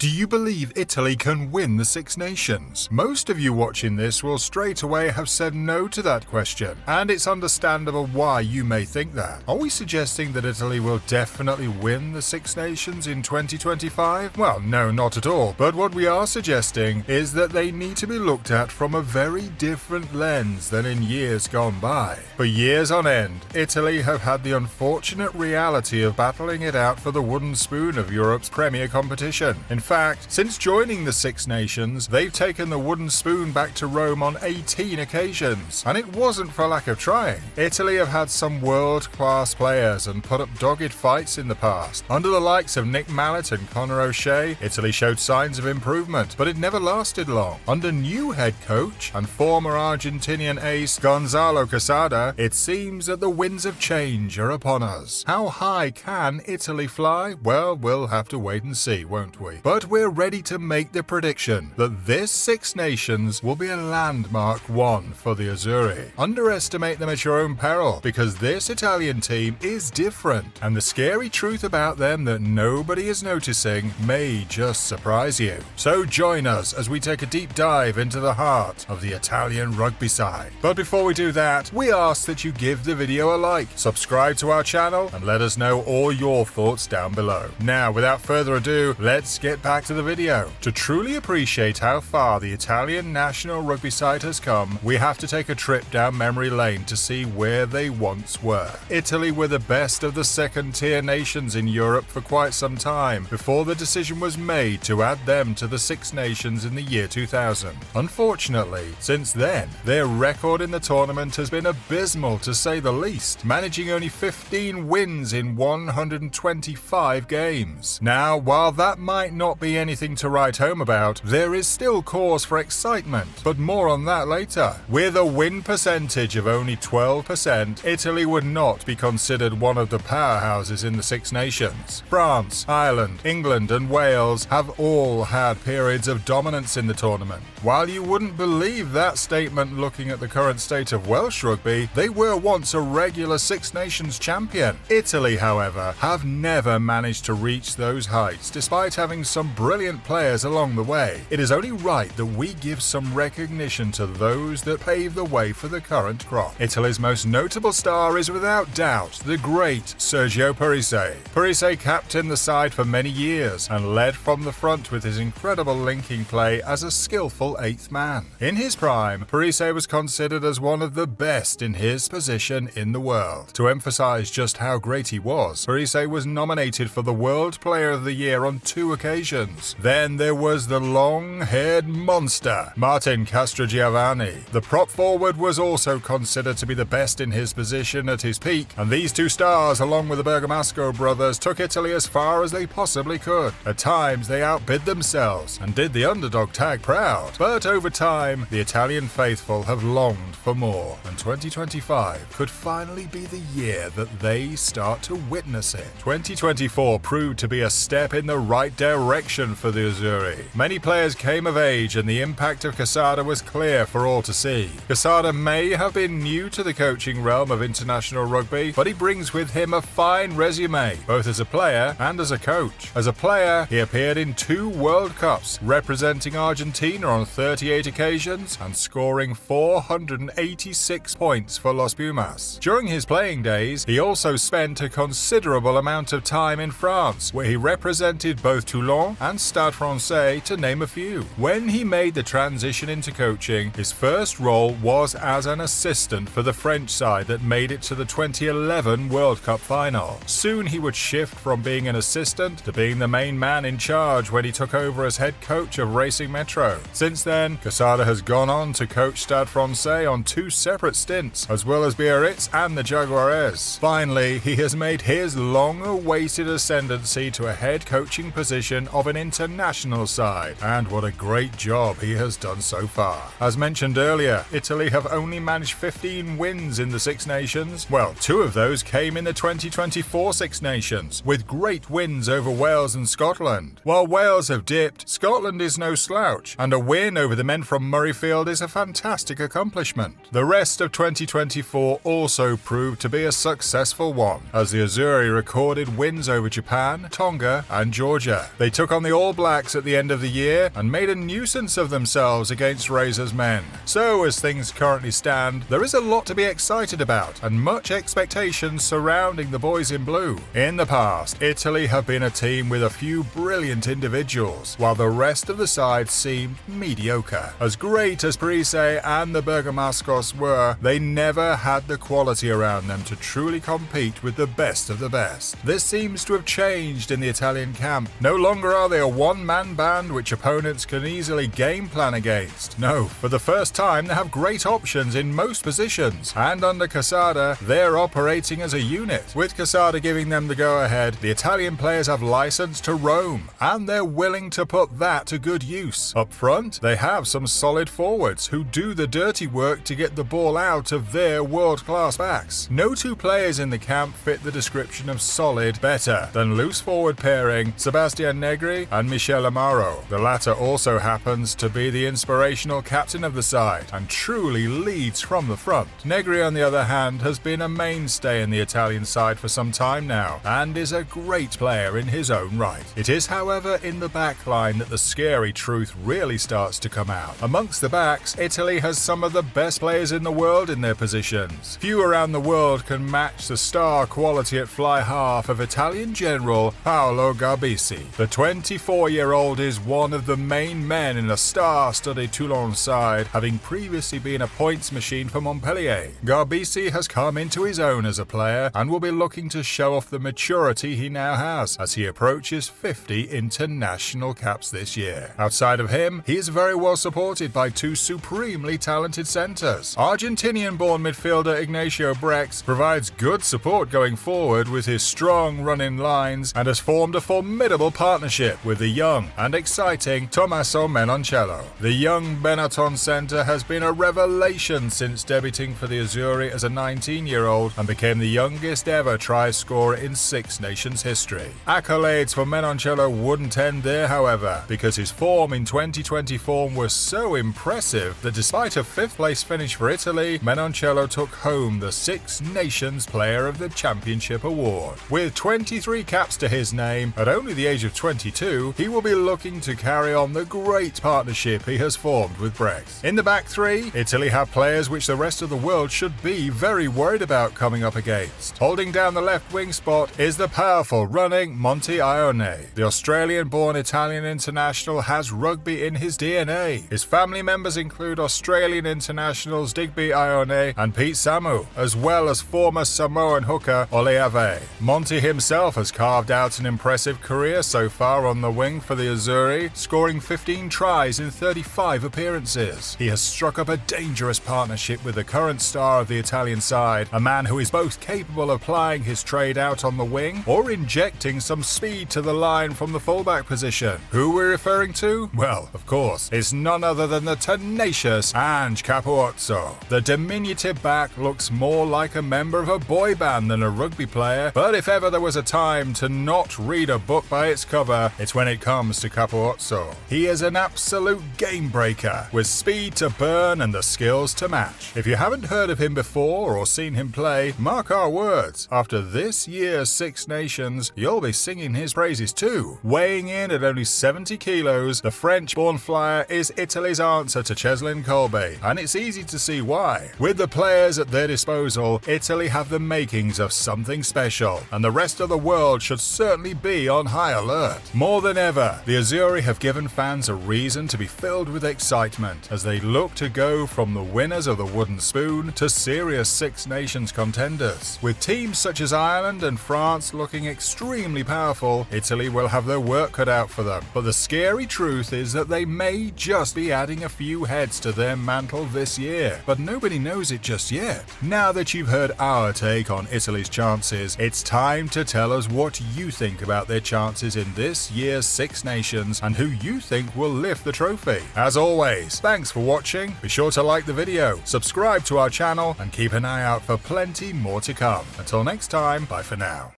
Do you believe Italy can win the Six Nations? Most of you watching this will straight away have said no to that question, and it's understandable why you may think that. Are we suggesting that Italy will definitely win the Six Nations in 2025? Well, no, not at all. But what we are suggesting is that they need to be looked at from a very different lens than in years gone by. For years on end, Italy have had the unfortunate reality of battling it out for the wooden spoon of Europe's premier competition. In fact, since joining the Six Nations, they've taken the wooden spoon back to Rome on 18 occasions. And it wasn't for lack of trying. Italy have had some world-class players and put up dogged fights in the past. Under the likes of Nick Mallet and Conor O'Shea, Italy showed signs of improvement, but it never lasted long. Under new head coach and former Argentinian ace Gonzalo Quesada, it seems that the winds of change are upon us. How high can Italy fly? Well, we'll have to wait and see, won't we? But we're ready to make the prediction that this Six Nations will be a landmark one for the Azzurri. Underestimate them at your own peril, because this Italian team is different, and the scary truth about them that nobody is noticing may just surprise you. So join us as we take a deep dive into the heart of the Italian rugby side. But before we do that, we ask that you give the video a like, subscribe to our channel, and let us know all your thoughts down below. Now, without further ado, let's get back to the video. To truly appreciate how far the Italian national rugby side has come, we have to take a trip down memory lane to see where they once were. Italy were the best of the second-tier nations in Europe for quite some time, before the decision was made to add them to the Six Nations in the year 2000. Unfortunately, since then, their record in the tournament has been abysmal to say the least, managing only 15 wins in 125 games. Now, while that might not be anything to write home about, there is still cause for excitement, but more on that later. With a win percentage of only 12%, Italy would not be considered one of the powerhouses in the Six Nations. France, Ireland, England and Wales have all had periods of dominance in the tournament. While you wouldn't believe that statement looking at the current state of Welsh rugby, they were once a regular Six Nations champion. Italy, however, have never managed to reach those heights, despite having some brilliant players along the way. It is only right that we give some recognition to those that pave the way for the current crop. Italy's most notable star is without doubt the great Sergio Parise. Parise captained the side for many years and led from the front with his incredible linking play as a skillful eighth man. In his prime, Parise was considered as one of the best in his position in the world. To emphasize just how great he was, Parise was nominated for the World Player of the Year on 2 occasions. Then there was the long-haired monster, Martin Castrogiovanni. The prop forward was also considered to be the best in his position at his peak, and these two stars, along with the Bergamasco brothers, took Italy as far as they possibly could. At times, they outbid themselves and did the underdog tag proud. But over time, the Italian faithful have longed for more, and 2025 could finally be the year that they start to witness it. 2024 proved to be a step in the right direction for the Azzurri. Many players came of age, and the impact of Quesada was clear for all to see. Quesada may have been new to the coaching realm of international rugby, but he brings with him a fine resume, both as a player and as a coach. As a player, he appeared in 2 World Cups, representing Argentina on 38 occasions and scoring 486 points for Los Pumas. During his playing days, he also spent a considerable amount of time in France, where he represented both Toulon and Stade Francais, to name a few. When he made the transition into coaching, his first role was as an assistant for the French side that made it to the 2011 World Cup final. Soon he would shift from being an assistant to being the main man in charge when he took over as head coach of Racing Metro. Since then, Quesada has gone on to coach Stade Francais on 2 separate stints, as well as Biarritz and the Jaguares. Finally, he has made his long-awaited ascendancy to a head coaching position of an international side, and what a great job he has done so far. As mentioned earlier, Italy have only managed 15 wins in the Six Nations. Well, 2 of those came in the 2024 Six Nations, with great wins over Wales and Scotland. While Wales have dipped, Scotland is no slouch, and a win over the men from Murrayfield is a fantastic accomplishment. The rest of 2024 also proved to be a successful one, as the Azzurri recorded wins over Japan, Tonga and Georgia. They took took on the All Blacks at the end of the year and made a nuisance of themselves against Razor's men. So, as things currently stand, there is a lot to be excited about and much expectation surrounding the boys in blue. In the past, Italy have been a team with a few brilliant individuals, while the rest of the side seemed mediocre. As great as Parise and the Bergamascos were, they never had the quality around them to truly compete with the best of the best. This seems to have changed in the Italian camp. No longer are they a one-man band which opponents can easily game plan against. No, for the first time they have great options in most positions, and under Quesada, they're operating as a unit. With Quesada giving them the go-ahead, the Italian players have license to roam, and they're willing to put that to good use. Up front, they have some solid forwards who do the dirty work to get the ball out of their world-class backs. No two players in the camp fit the description of solid better than loose forward pairing Sebastian Negri and Michel Amaro. The latter also happens to be the inspirational captain of the side and truly leads from the front. Negri, on the other hand, has been a mainstay in the Italian side for some time now and is a great player in his own right. It is, however, in the back line that the scary truth really starts to come out. Amongst the backs, Italy has some of the best players in the world in their positions. Few around the world can match the star quality at fly half of Italian general Paolo Garbisi. The 24-year-old is one of the main men in a star-studded Toulon side, having previously been a points machine for Montpellier. Garbisi has come into his own as a player and will be looking to show off the maturity he now has as he approaches 50 international caps this year. Outside of him, he is very well supported by two supremely talented centres. Argentinian-born midfielder Ignacio Brex provides good support going forward with his strong run-in lines and has formed a formidable partnership with the young and exciting Tommaso Menoncello. The young Benetton centre has been a revelation since debuting for the Azzurri as a 19-year-old and became the youngest ever try scorer in Six Nations history. Accolades for Menoncello wouldn't end there, however, because his form in 2024 was so impressive that despite a 5th place finish for Italy, Menoncello took home the Six Nations Player of the Championship award. With 23 caps to his name, at only the age of 22, he will be looking to carry on the great partnership he has formed with Brex. In the back three, Italy have players which the rest of the world should be very worried about coming up against. Holding down the left wing spot is the powerful running Monty Ione. The Australian-born Italian international has rugby in his DNA. His family members include Australian internationals Digby Ione and Pete Samu, as well as former Samoan hooker Ole Ave. Monty himself has carved out an impressive career so far on the wing for the Azzurri, scoring 15 tries in 35 appearances. He has struck up a dangerous partnership with the current star of the Italian side, a man who is both capable of plying his trade out on the wing or injecting some speed to the line from the fullback position. Who we're referring to? Well, of course, it's none other than the tenacious Ange Capuozzo. The diminutive back looks more like a member of a boy band than a rugby player, but if ever there was a time to not read a book by its cover, it's when it comes to Capuozzo. He is an absolute game breaker, with speed to burn and the skills to match. If you haven't heard of him before or seen him play, mark our words, after this year's Six Nations, you'll be singing his praises too. Weighing in at only 70 kilos, the French-born flyer is Italy's answer to Cheslin Kolbe, and it's easy to see why. With the players at their disposal, Italy have the makings of something special, and the rest of the world should certainly be on high alert. More than ever, the Azzurri have given fans a reason to be filled with excitement as they look to go from the winners of the wooden spoon to serious Six Nations contenders. With teams such as Ireland and France looking extremely powerful, Italy will have their work cut out for them. But the scary truth is that they may just be adding a few heads to their mantle this year, but nobody knows it just yet. Now that you've heard our take on Italy's chances, it's time to tell us what you think about their chances in this year's Six Nations and who you think will lift the trophy. As always, thanks for watching. Be sure to like the video, subscribe to our channel, and keep an eye out for plenty more to come. Until next time, bye for now.